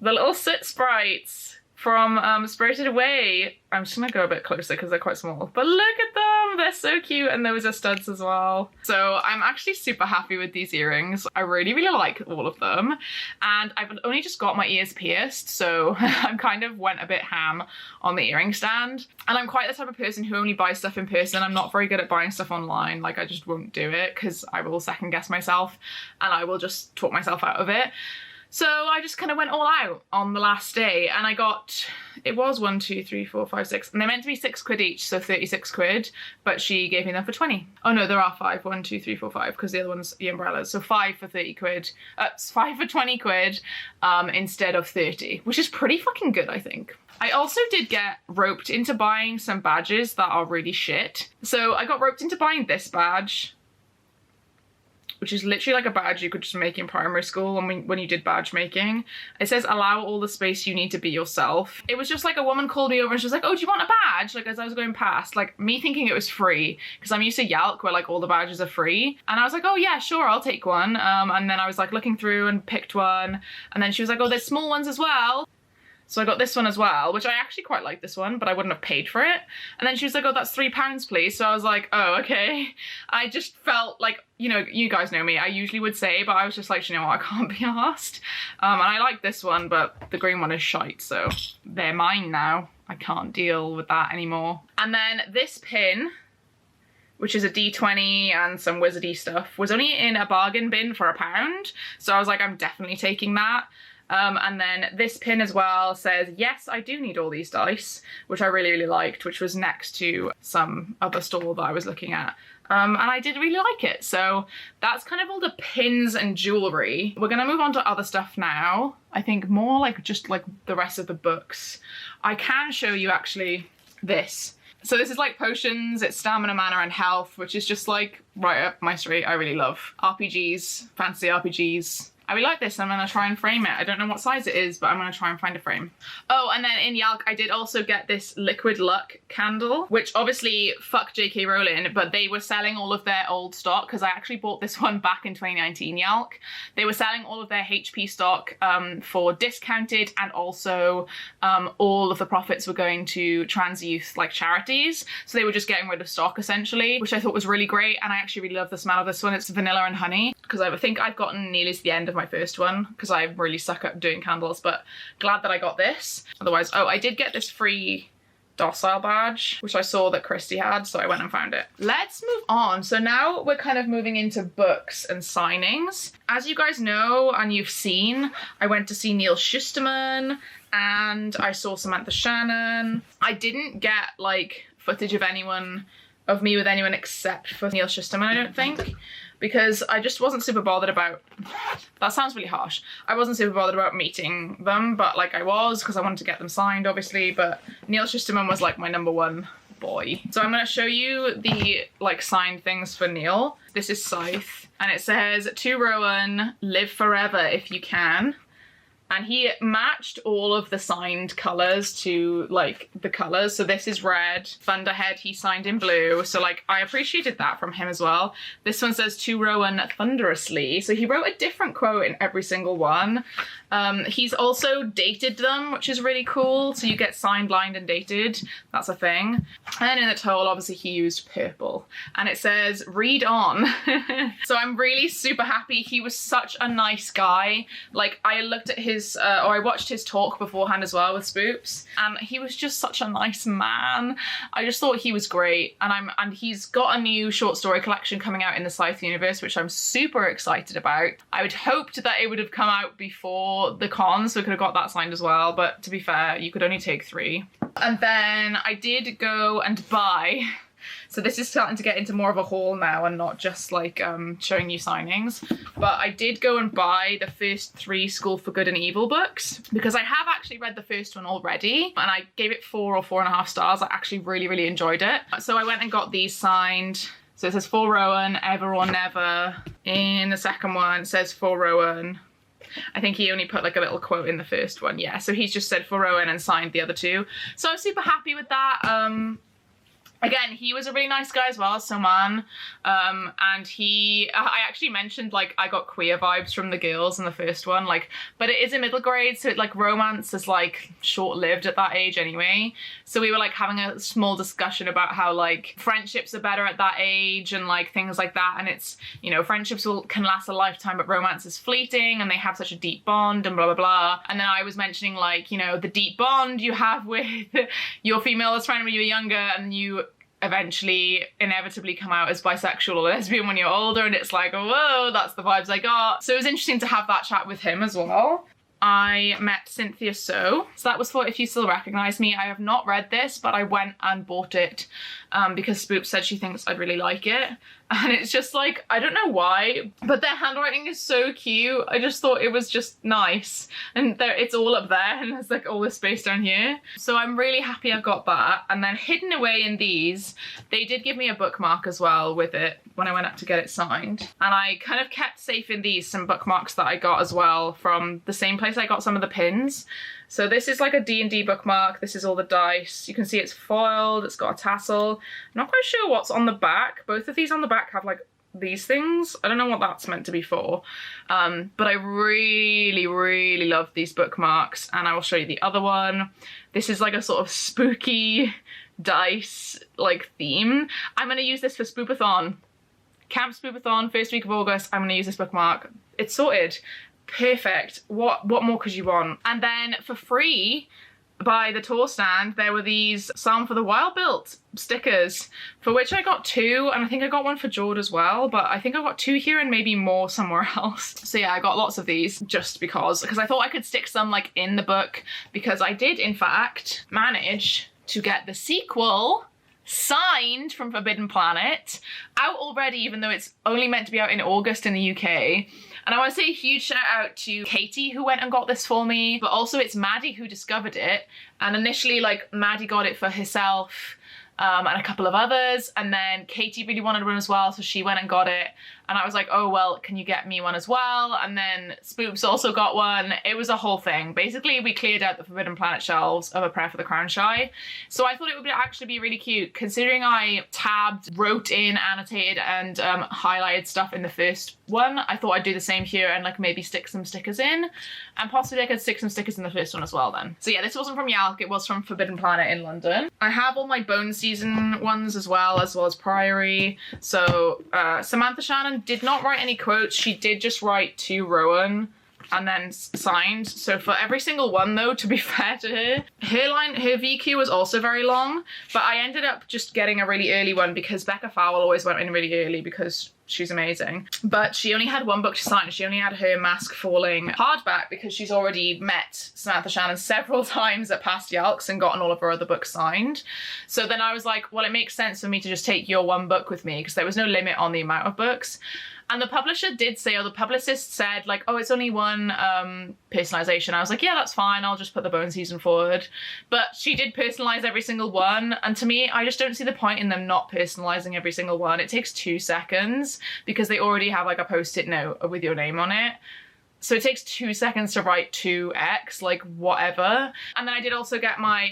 the little soot sprites from Spirited Away. I'm just gonna go a bit closer because they're quite small, but look at them, they're so cute, and those are studs as well. So I'm actually super happy with these earrings. I really like all of them, and I've only just got my ears pierced, so I kind of went a bit ham on the earring stand. And I'm quite the type of person who only buys stuff in person. I'm not very good at buying stuff online. Like I just won't do it because I will second guess myself and I will just talk myself out of it. So I just kind of went all out on the last day, and I got, it was 1, 2, 3, 4, 5, 6, and they're meant to be 6 quid each, so 36 quid, but she gave me them for 20. Oh no, there are 5, 1, 2, 3, 4, 5, because the other one's the umbrellas, so 5 for 30 quid, 5 for 20 quid, instead of 30, which is pretty fucking good, I think. I also did get roped into buying some badges that are really shit. So I got roped into buying this badge, which is literally like a badge you could just make in primary school when you did badge making. It says, allow all the space you need to be yourself. It was just like a woman called me over and she was like, oh, do you want a badge? Like as I was going past, like me thinking it was free, because I'm used to YALC where like all the badges are free. And I was like, oh yeah, sure, I'll take one. And then I was like looking through and picked one. And then she was like, oh, there's small ones as well. So I got this one as well, which I actually quite like this one, but I wouldn't have paid for it. And then she was like, oh, that's £3, please. So I was like, oh, okay. I just felt like, you know, you guys know me, I usually would say, but I was just like, you know what, I can't be arsed. And I like this one, but the green one is shite, so they're mine now. I can't deal with that anymore. And then this pin, which is a D20 and some wizardy stuff, was only in a bargain bin for £1. So I was like, I'm definitely taking that. And then this pin as well says, yes, I do need all these dice, which I really liked, which was next to some other store that I was looking at. And I did really like it. So that's kind of all the pins and jewellery. We're gonna move on to other stuff now. I think more like just like the rest of the books. I can show you actually this. So this is like potions, it's stamina, mana, and health, which is just like right up my street. I really love RPGs, fantasy RPGs. I really like this. I'm going to try and frame it. I don't know what size it is, but I'm going to try and find a frame. Oh, and then in YALC, I did also get this Liquid Luck candle, which obviously fuck JK Rowling, but they were selling all of their old stock because I actually bought this one back in 2019 YALC. They were selling all of their HP stock for discounted, and also all of the profits were going to trans youth like charities. So they were just getting rid of stock essentially, which I thought was really great. And I actually really love the smell of this one. It's vanilla and honey, because I think I've gotten nearly to the end of my first one because I really suck at doing candles, but glad that I got this. Otherwise, oh, I did get this free docile badge, which I saw that Christy had, so I went and found it. Let's move on. So now we're kind of moving into books and signings. As you guys know and you've seen, I went to see Neil Schusterman and I saw Samantha Shannon. I didn't get like footage of me with anyone except for Neil Schusterman, I don't think, because I just wasn't super bothered about, that sounds really harsh, I wasn't super bothered about meeting them, but like I was, because I wanted to get them signed obviously, but Neil Schusterman was like my #1 boy. So I'm going to show you the like signed things for Neil. This is Scythe, and it says, to Rowan, live forever if you can. And he matched all of the signed colours to like the colours. So this is red. Thunderhead he signed in blue. So like I appreciated that from him as well. This one says, to Rowan thunderously. So he wrote a different quote in every single one. He's also dated them, which is really cool. So you get signed, lined and dated. That's a thing. And in the toll, obviously he used purple. And it says, read on. So I'm really super happy. He was such a nice guy. Like I looked at his his, or I watched his talk beforehand as well with Spoops, and he was just such a nice man. I just thought he was great, and he's got a new short story collection coming out in the Scythe universe, which I'm super excited about. I would hoped that it would have come out before the con, so we could have got that signed as well, but to be fair, you could only take 3. And then I did go and buy, so this is starting to get into more of a haul now and not just like showing you signings, but I did go and buy the first 3 School for Good and Evil books because I have actually read the first one already and I gave it 4 or 4.5 stars. I actually really enjoyed it. So I went and got these signed. So it says for Rowan, ever or never. In the second one it says for Rowan. I think he only put like a little quote in the first one. Yeah, so he's just said for Rowan and signed the other 2. So I'm super happy with that. Again, he was a really nice guy as well, Soman, and I actually mentioned like I got queer vibes from the girls in the first one, like, but it is a middle grade, so like romance is like short-lived at that age anyway. So we were like having a small discussion about how like friendships are better at that age and like things like that, and it's, you know, friendships can last a lifetime, but romance is fleeting and they have such a deep bond and blah blah blah. And then I was mentioning like, you know, the deep bond you have with your female best friend when you were younger, and you eventually inevitably come out as bisexual or lesbian when you're older, and it's like, whoa, that's the vibes I got. So it was interesting to have that chat with him as well. I met Cynthia So that was for If You Still Recognize Me. I have not read this, but I went and bought it because Spoop said she thinks I'd really like it. And it's just like, I don't know why, but their handwriting is so cute. I just thought it was just nice. And it's all up there and there's like all this space down here. So I'm really happy I got that. And then hidden away in these, they did give me a bookmark as well with it when I went up to get it signed. And I kind of kept safe in these some bookmarks that I got as well from the same place I got some of the pins. So this is like a D&D bookmark. This is all the dice. You can see it's foiled, it's got a tassel. I'm not quite sure what's on the back. Both of these on the back have like these things. I don't know what that's meant to be for. But I really love these bookmarks, and I will show you the other one. This is like a sort of spooky dice like theme. I'm gonna use this for Spoopathon. Camp Spoopathon, first week of August. I'm gonna use this bookmark. It's sorted. Perfect. What more could you want? And then for free by the tour stand, there were these Psalm for the Wild Built stickers, for which I got 2, and I think I got one for Jord as well, but I think I got 2 here and maybe more somewhere else. So yeah, I got lots of these just because I thought I could stick some like in the book, because I did in fact manage to get the sequel signed from Forbidden Planet out already, even though it's only meant to be out in August in the UK. And I want to say a huge shout out to Katie who went and got this for me, but also it's Maddie who discovered it. And initially like Maddie got it for herself and a couple of others, and then Katie really wanted one as well, so she went and got it. And I was like, oh well, can you get me one as well? And then Spoops also got one. It was a whole thing. Basically, we cleared out the Forbidden Planet shelves of A Prayer for the Crown Shy. So I thought it would actually be really cute, considering I tabbed, wrote in, annotated, and highlighted stuff in the first one. I thought I'd do the same here and like maybe stick some stickers in, and possibly I could stick some stickers in the first one as well then. So yeah, this wasn't from YALC, it was from Forbidden Planet in London. I have all my Bone Season ones as well as Priory. So Samantha Shannon did not write any quotes. She did just write to Rowan and then signed. So for every single one though, to be fair to her, her VQ was also very long, but I ended up just getting a really early one because Becca Fowle always went in really early because she's amazing. But she only had one book to sign. She only had her Mask Falling hardback because she's already met Samantha Shannon several times at past YALCs and gotten all of her other books signed. So then I was like, well, it makes sense for me to just take your one book with me because there was no limit on the amount of books. And the publisher did say, or the publicist said like, oh, it's only one personalization. I was like, yeah, that's fine. I'll just put the Bone Season forward. But she did personalize every single one. And to me, I just don't see the point in them not personalizing every single one. It takes 2 seconds because they already have like a post-it note with your name on it. So it takes 2 seconds to write 2x, like whatever. And then I did also get my,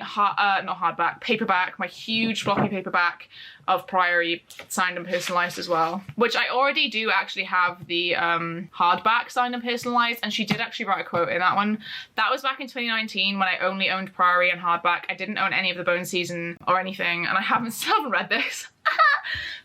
paperback, my huge floppy paperback of Priory signed and personalized as well, which I already do actually have the hardback signed and personalized, and she did actually write a quote in that one. That was back in 2019 when I only owned Priory and hardback. I didn't own any of the Bone Season or anything, and I still haven't read this.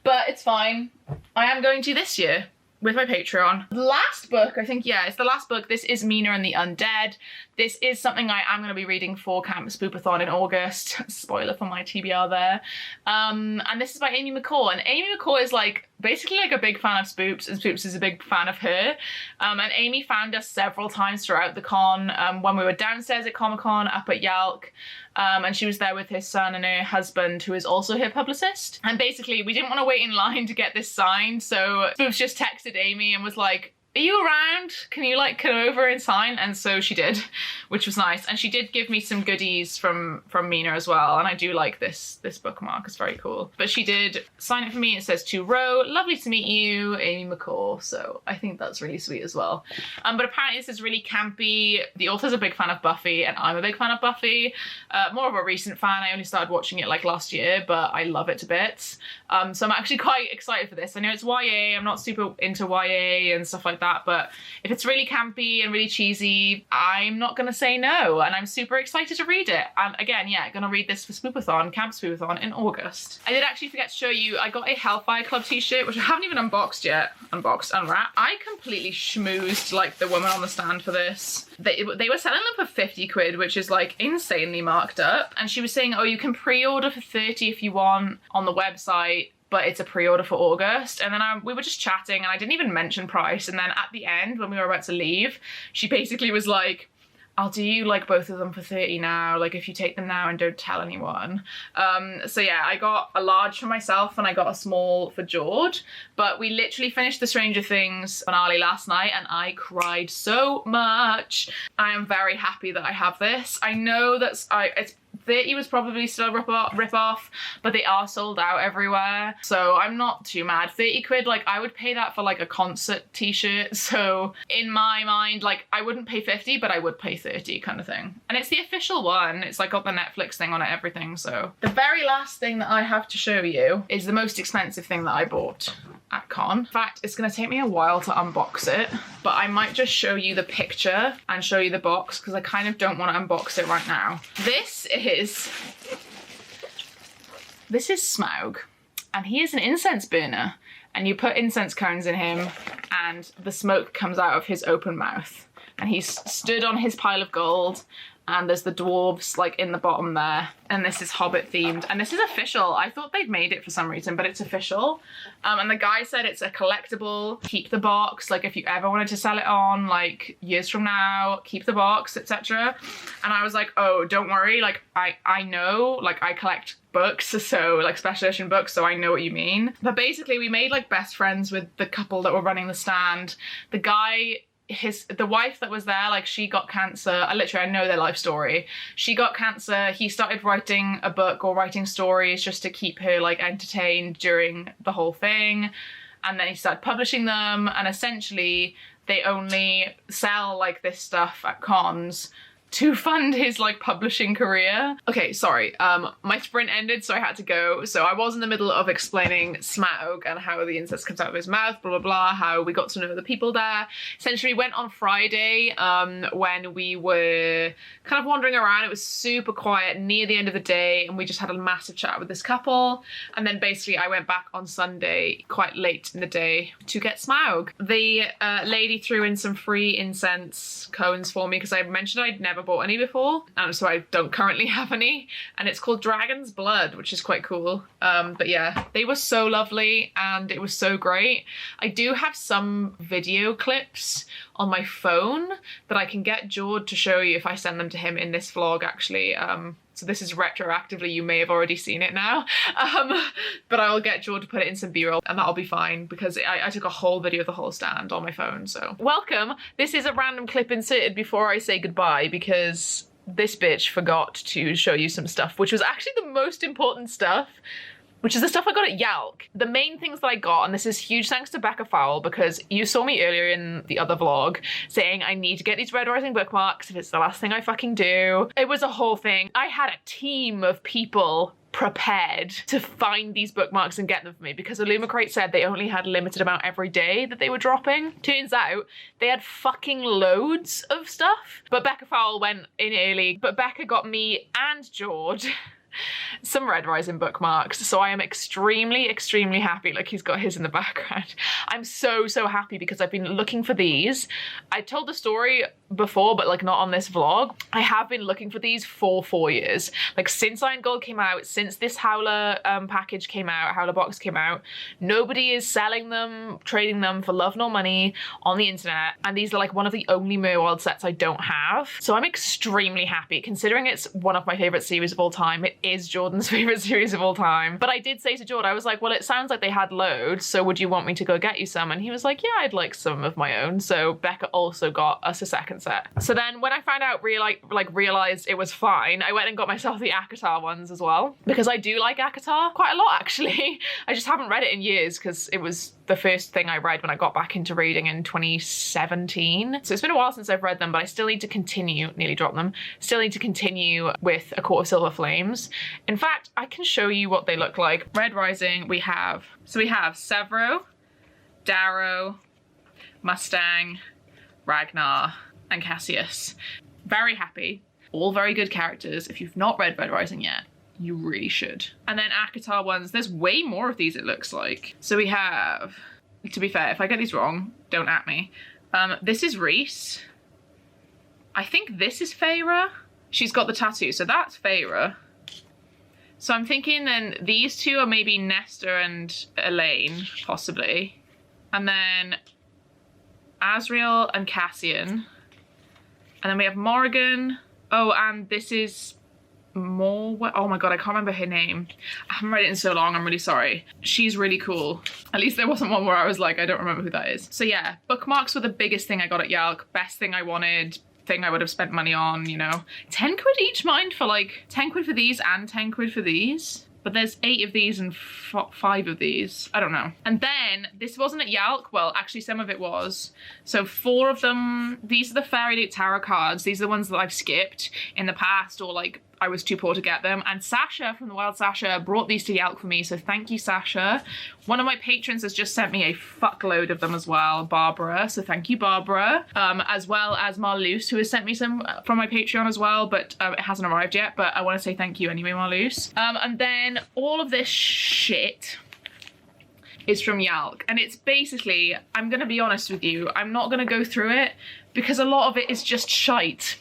But it's fine. I am going to this year, with my Patreon. Last book, I think, yeah, it's the last book. This is Mina and the Undead. This is something I am going to be reading for Camp Spoopathon in August. Spoiler for my TBR there. And this is by Amy McCall. And Amy McCall is like basically like a big fan of Spoops, and Spoops is a big fan of her. And Amy found us several times throughout the con when we were downstairs at Comic-Con up at YALC. And she was there with her son and her husband, who is also her publicist. And basically, we didn't want to wait in line to get this signed, so Spoops just texted Amy and was like, are you around? Can you like come over and sign? And so she did, which was nice. And she did give me some goodies from Mina as well. And I do like this bookmark, it's very cool. But she did sign it for me. It says to Ro, lovely to meet you, Amy McCall. So I think that's really sweet as well. But apparently this is really campy. The author's a big fan of Buffy and I'm a big fan of Buffy. More of a recent fan. I only started watching it like last year, but I love it to bits. So I'm actually quite excited for this. I know it's YA. I'm not super into YA and stuff like that. But if it's really campy and really cheesy, I'm not gonna say no, and I'm super excited to read it. And again, yeah, gonna read this for Spoopathon, Camp Spoopathon in August. I did actually forget to show you, I got a Hellfire Club t-shirt, which I haven't even unboxed yet. Unwrapped. I completely schmoozed like the woman on the stand for this. They were selling them for 50 quid, which is like insanely marked up. And she was saying, oh, you can pre-order for 30 if you want on the website, but it's a pre-order for August. And then we were just chatting and I didn't even mention price. And then at the end, when we were about to leave, she basically was like, I'll do you like both of them for 30 now, like if you take them now and don't tell anyone. So yeah, I got a large for myself and I got a small for George, but we literally finished the Stranger Things finale last night and I cried so much. I am very happy that I have this. I know that it's 30 was probably still a rip-off, but they are sold out everywhere, so I'm not too mad. 30 quid, like I would pay that for like a concert t-shirt, so in my mind, like I wouldn't pay 50, but I would pay 30 kind of thing. And it's the official one, it's like got the Netflix thing on it, everything. So the very last thing that I have to show you is the most expensive thing that I bought at con. In fact, it's gonna take me a while to unbox it, but I might just show you the picture and show you the box because I kind of don't want to unbox it right now. This is Smaug, and he is an incense burner, and you put incense cones in him and the smoke comes out of his open mouth, and he's stood on his pile of gold, and there's the dwarves like in the bottom there, and this is Hobbit themed, and this is official. I thought they'd made it for some reason, but it's official. And the guy said it's a collectible, keep the box, like if you ever wanted to sell it on like years from now, keep the box, etc. And I was like, oh, don't worry, like I know, like I collect books, so like special edition books, so I know what you mean. But basically we made like best friends with the couple that were running the stand. The guy, the wife that was there, like she got cancer. I know their life story. She got cancer. He started writing a book or writing stories just to keep her like entertained during the whole thing. And then he started publishing them, and essentially they only sell like this stuff at cons to fund his like publishing career. Okay, sorry, my sprint ended, so I had to go. So I was in the middle of explaining Smaug and how the incense comes out of his mouth, blah, blah, blah, how we got to know the people there. Essentially, we went on Friday when we were kind of wandering around. It was super quiet near the end of the day, and we just had a massive chat with this couple. And then basically I went back on Sunday quite late in the day to get Smaug. The lady threw in some free incense cones for me because I mentioned I'd never bought any before, and so I don't currently have any, and it's called Dragon's Blood, which is quite cool. But yeah, they were so lovely and it was so great. I do have some video clips on my phone that I can get Jord to show you if I send them to him in this vlog, actually. So this is retroactively, you may have already seen it now, but I will get Jord to put it in some B-roll and that'll be fine because I took a whole video of the whole stand on my phone, so. Welcome, this is a random clip inserted before I say goodbye because this bitch forgot to show you some stuff, which was actually the most important stuff, which is the stuff I got at YALC. The main things that I got, and this is huge thanks to Becca Fowle, because you saw me earlier in the other vlog saying I need to get these Red Rising bookmarks if it's the last thing I fucking do. It was a whole thing. I had a team of people prepared to find these bookmarks and get them for me because Illumicrate said they only had a limited amount every day that they were dropping. Turns out they had fucking loads of stuff, but Becca Fowle went in early, but Becca got me and George some Red Rising bookmarks. So I am extremely, extremely happy. Like, he's got his in the background. I'm so, so happy because I've been looking for these. I told the story before, but like not on this vlog. I have been looking for these for 4 years. Like, since Iron Gold came out, since this Howler package came out, Howler box came out, nobody is selling them, trading them for love nor money on the internet. And these are like one of the only Merwild sets I don't have. So I'm extremely happy considering it's one of my favorite series of all time. It is Jordan's favorite series of all time. But I did say to Jordan, I was like, well, it sounds like they had loads, so would you want me to go get you some? And he was like, yeah, I'd like some of my own. So Becca also got us a second set. So then when I found out, realized it was fine, I went and got myself the ACOTAR ones as well, because I do like ACOTAR quite a lot, actually. I just haven't read it in years because it was the first thing I read when I got back into reading in 2017. So it's been a while since I've read them, but I still need to continue, nearly dropped them, still need to continue with A Court of Silver Flames. In fact, I can show you what they look like. Red Rising, we have Severo, Darrow, Mustang, Ragnar, and Cassius. Very happy. All very good characters. If you've not read Red Rising yet, you really should. And then ACOTAR ones, there's way more of these, it looks like. So we have, to be fair, if I get these wrong, don't at me. This is Reese. I think this is Feyre. She's got the tattoo, so that's Feyre. So I'm thinking then these two are maybe Nestor and Elaine, possibly. And then Asriel and Cassian. And then we have Morrigan. Oh, and this is oh my god, I can't remember her name. I haven't read it in so long, I'm really sorry. She's really cool. At least there wasn't one where I was like, I don't remember who that is. So yeah, bookmarks were the biggest thing I got at YALC. Best thing I wanted, thing I would have spent money on, you know. 10 quid each, mind, for like 10 quid for these and 10 quid for these. But there's 8 of these and 5 of these. I don't know. And then this wasn't at YALC. Well, actually some of it was. So 4 of them, these are the Fairy Loot Tarot cards. These are the ones that I've skipped in the past, or like I was too poor to get them. And Sasha from the Wild Sasha brought these to YALC for me. So thank you, Sasha. One of my patrons has just sent me a fuckload of them as well, Barbara. So thank you, Barbara. As well as Marluce, who has sent me some from my Patreon as well, but it hasn't arrived yet. But I want to say thank you anyway, Marluce. And then all of this shit is from YALC. And it's basically, I'm going to be honest with you, I'm not going to go through it because a lot of it is just shite.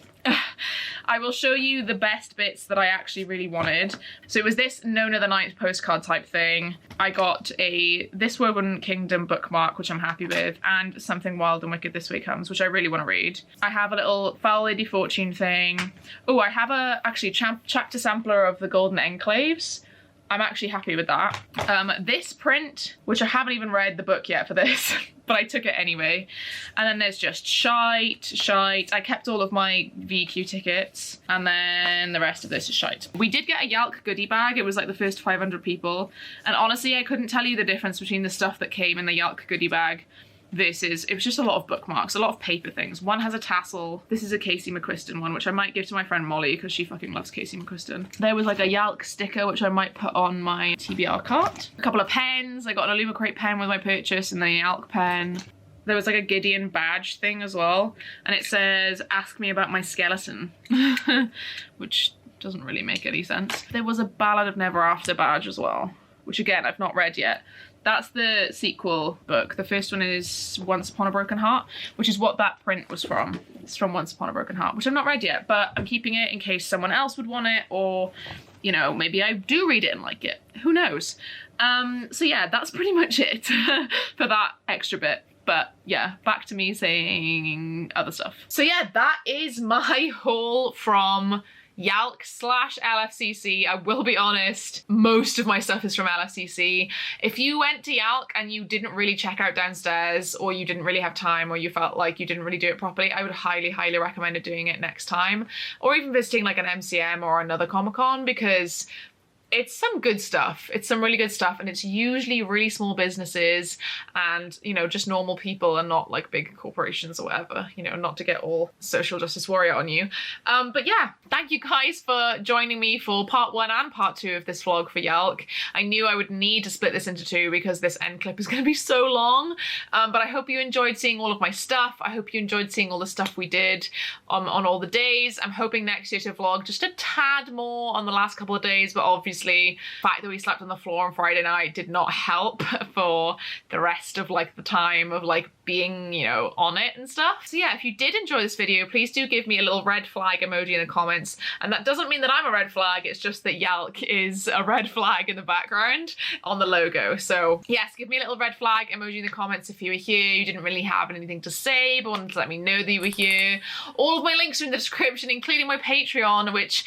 I will show you the best bits that I actually really wanted. So it was this Nona the Ninth postcard type thing. I got a This Woven Kingdom bookmark, which I'm happy with, and Something Wild and Wicked This Way Comes, which I really want to read. I have a little Foul Lady Fortune thing. Oh, I have a chapter sampler of the Golden Enclaves. I'm actually happy with that. This print, which I haven't even read the book yet for this, but I took it anyway. And then there's just shite. I kept all of my VQ tickets, and then the rest of this is shite. We did get a YALC goodie bag. It was like the first 500 people. And honestly, I couldn't tell you the difference between the stuff that came in the YALC goodie bag versus, it was just a lot of bookmarks, a lot of paper things. One has a tassel. This is a Casey McQuiston one, which I might give to my friend Molly because she fucking loves Casey McQuiston. There was like a YALC sticker, which I might put on my TBR cart. A couple of pens. I got an Illumicrate pen with my purchase and the YALC pen. There was like a Gideon badge thing as well. And it says, ask me about my skeleton, which doesn't really make any sense. There was a Ballad of Never After badge as well, which again, I've not read yet. That's the sequel book. The first one is Once Upon a Broken Heart, which is what that print was from. It's from Once Upon a Broken Heart, which I've not read yet, but I'm keeping it in case someone else would want it, or, you know, maybe I do read it and like it. Who knows? So yeah, that's pretty much it for that extra bit. But yeah, back to me saying other stuff. So yeah, that is my haul from YALC/LFCC. I will be honest, most of my stuff is from LFCC. If you went to YALC and you didn't really check out downstairs, or you didn't really have time, or you felt like you didn't really do it properly, I would highly recommend doing it next time, or even visiting like an MCM or another Comic-Con, because it's some good stuff. It's some really good stuff, and it's usually really small businesses and, you know, just normal people and not like big corporations or whatever, you know, not to get all social justice warrior on you. But yeah, thank you guys for joining me for part 1 and part 2 of this vlog for YALC. I knew I would need to split this into 2 because this end clip is going to be so long, but I hope you enjoyed seeing all of my stuff. I hope you enjoyed seeing all the stuff we did on all the days. I'm hoping next year to vlog just a tad more on the last couple of days, but obviously the fact that we slept on the floor on Friday night did not help for the rest of like the time of like being, you know, on it and stuff. So yeah, if you did enjoy this video, please do give me a little red flag emoji in the comments. And that doesn't mean that I'm a red flag, it's just that YALC is a red flag in the background on the logo. So yes, give me a little red flag emoji in the comments if you were here, you didn't really have anything to say but wanted to let me know that you were here. All of my links are in the description, including my Patreon, which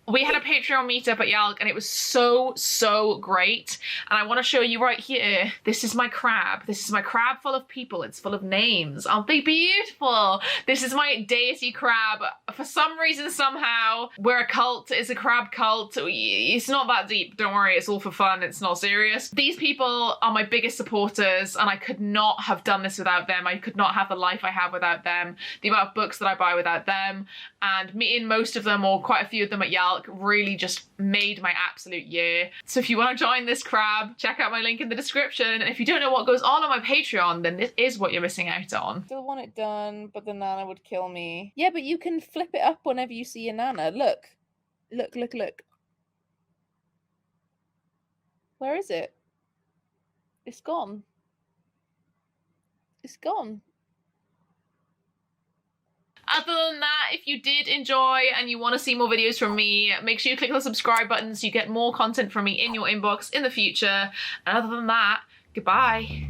we had a Patreon meetup at YALC and it was so great. And I want to show you right here. This is my crab. This is my crab full of people. It's full of names. Aren't they beautiful? This is my deity crab. For some reason, somehow, we're a cult. It's a crab cult. It's not that deep. Don't worry. It's all for fun. It's not serious. These people are my biggest supporters and I could not have done this without them. I could not have the life I have without them. The amount of books that I buy without them. And meeting most of them, or quite a few of them at YALC, really just made my absolute year. So if you want to join this crab, check out my link in the description. And if you don't know what goes on my Patreon, then this is what you're missing out on. Still want it done, but the Nana would kill me. Yeah, but you can flip it up whenever you see a Nana. Look. Look. Where is it? It's gone. It's gone. Other than that, if you did enjoy and you want to see more videos from me, make sure you click the subscribe button so you get more content from me in your inbox in the future. And other than that, goodbye.